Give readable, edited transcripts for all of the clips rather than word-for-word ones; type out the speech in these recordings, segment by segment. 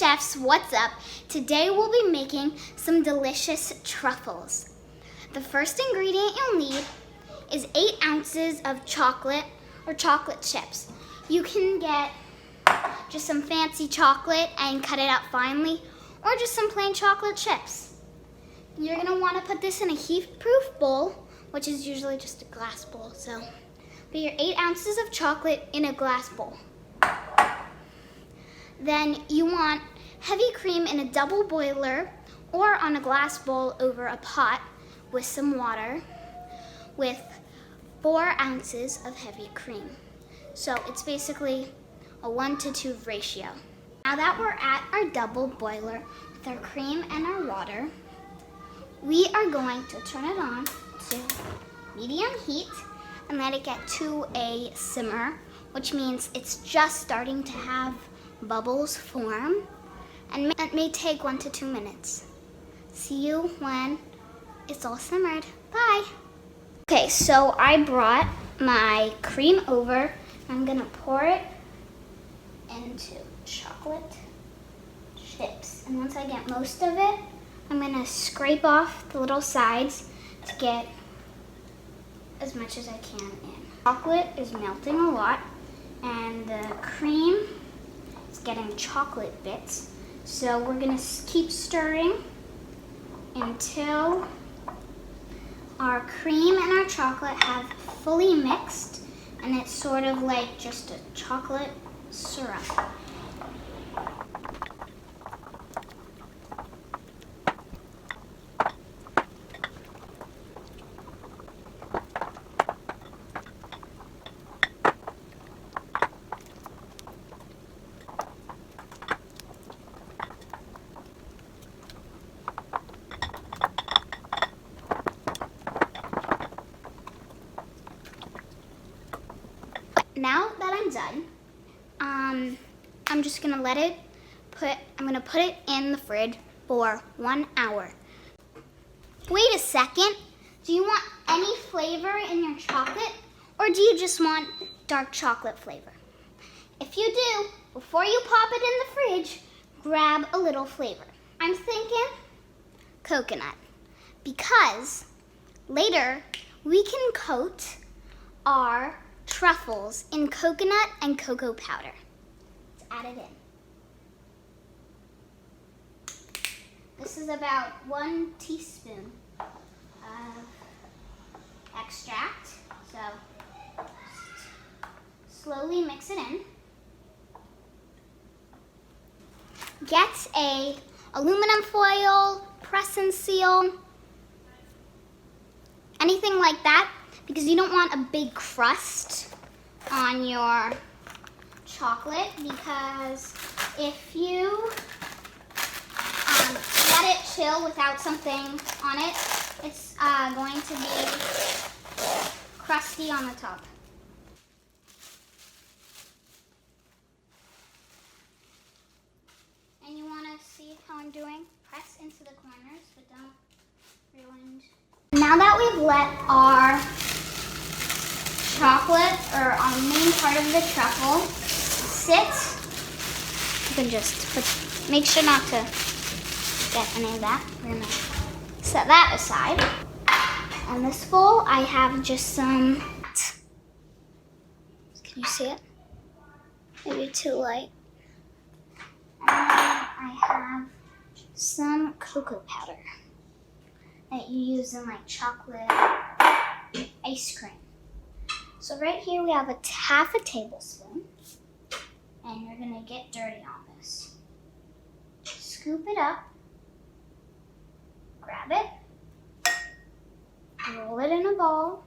chefs, what's up? Today we'll be making some delicious truffles. The first ingredient you'll need is 8 ounces of chocolate or chocolate chips. You can get just some fancy chocolate and cut it out finely, or just some plain chocolate chips. You're gonna wanna put this in a heat-proof bowl, which is usually just a glass bowl, so put your 8 ounces of chocolate in a glass bowl. Then you want heavy cream in a double boiler or on a glass bowl over a pot with some water with 4 ounces of heavy cream. So it's basically a 1-to-2 ratio. Now that we're at our double boiler with our cream and our water, we are going to turn it on to medium heat and let it get to a simmer, which means it's just starting to have bubbles form, and it may take 1 to 2 minutes. See you when it's all simmered. Bye. Okay, so I brought my cream over. I'm gonna pour it into chocolate chips. And once I get most of it, I'm gonna scrape off the little sides to get as much as I can in. Chocolate is melting a lot, and the cream is getting chocolate bits. So we're gonna keep stirring until our cream and our chocolate have fully mixed, and it's sort of like just a chocolate syrup. Now that I'm done, I'm just gonna I'm gonna put it in the fridge for 1 hour. Wait a second, do you want any flavor in your chocolate, or do you just want dark chocolate flavor? If you do, before you pop it in the fridge, grab a little flavor. I'm thinking coconut, because later we can coat our truffles in coconut and cocoa powder. Let's add it in. This is about 1 teaspoon of extract. So slowly mix it in. Get a aluminum foil, press and seal, anything like that, because you don't want a big crust on your chocolate, because if you let it chill without something on it, it's going to be crusty on the top. And you want to see how I'm doing? Press into the corners, but don't ruin. Now that we've let our chocolate, or our main part of the truffle, sit, you can just make sure not to get any of that. We're gonna set that aside. On this bowl, I have just some, can you see it? Maybe too light. And then I have some cocoa powder that you use in like chocolate ice cream. So right here we have half a tablespoon, and you're gonna get dirty on this. Scoop it up, grab it, roll it in a ball,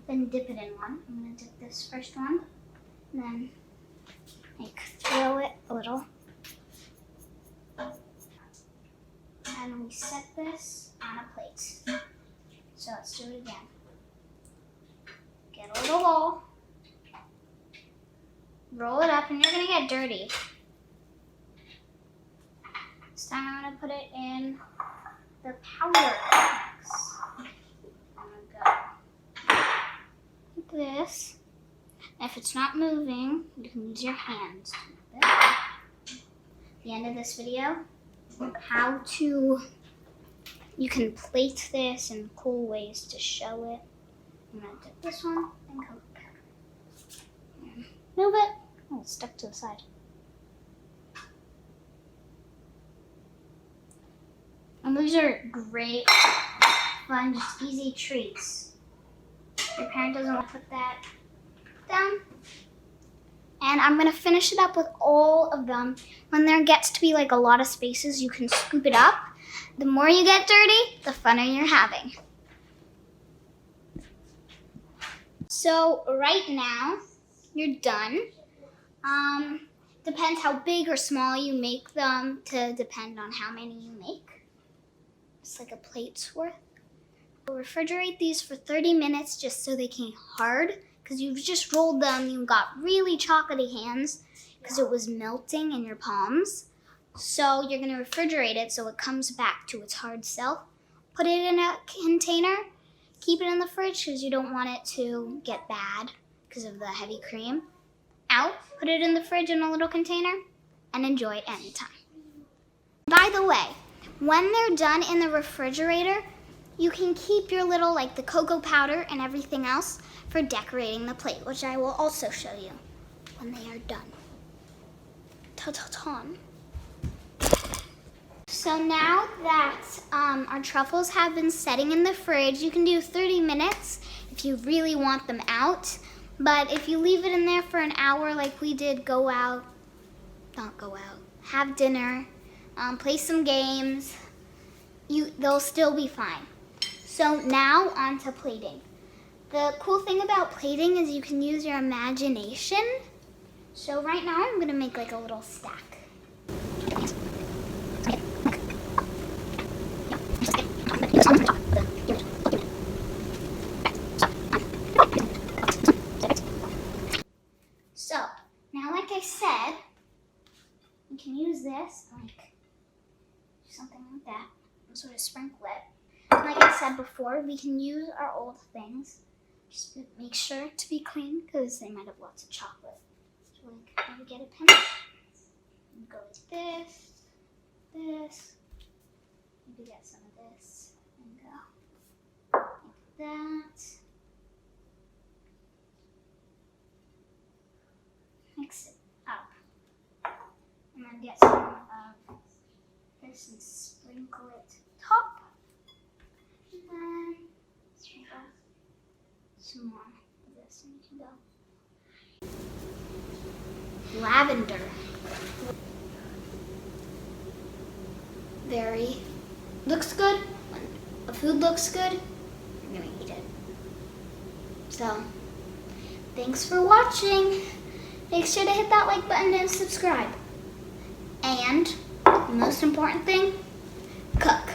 then dip it in one. I'm gonna dip this first one, and then throw it a little. And we set this on a plate. So let's do it again. Get a little bowl, roll it up, and you're gonna get dirty. This time I'm gonna put it in the powder mix. I'm gonna go like this. If it's not moving, you can use your hands. At the end of this video, you can plate this in cool ways to show it. I'm gonna dip this one in cocoa powder. Move it. Oh, it's stuck to the side. And these are great, fun, just easy treats. Your parent doesn't want to put that down. And I'm gonna finish it up with all of them. When there gets to be like a lot of spaces, you can scoop it up. The more you get dirty, the funner you're having. So right now, you're done. Depends how big or small you make them to depend on how many you make. It's like a plate's worth. We'll refrigerate these for 30 minutes just so they can get hard. Because you've just rolled them, you got really chocolatey hands because it was melting in your palms. So you're going to refrigerate it so it comes back to its hard self. Put it in a container. Keep it in the fridge because you don't want it to get bad because of the heavy cream. Out, put it in the fridge in a little container, and enjoy it anytime. By the way, when they're done in the refrigerator, you can keep your little, like the cocoa powder and everything else for decorating the plate, which I will also show you when they are done. Ta-ta-ta. So now that our truffles have been setting in the fridge, you can do 30 minutes if you really want them out. But if you leave it in there for an hour like we did, have dinner, play some games, they'll still be fine. So now on to plating. The cool thing about plating is you can use your imagination. So right now I'm gonna make like a little stack. So now, like I said, you can use this, like something like that, and sort of sprinkle it. Like I said before, we can use our old things. Just make sure to be clean because they might have lots of chocolate. So like, maybe get a pen, and go like this, maybe get some of this, and go like that. Mix it up, and then get some of this and sprinkle it top, and then sprinkle some more of this, and you can go. Lavender. Looks good. When a food looks good, you're gonna eat it. So, thanks for watching. Make sure to hit that like button and subscribe. And the most important thing, cook.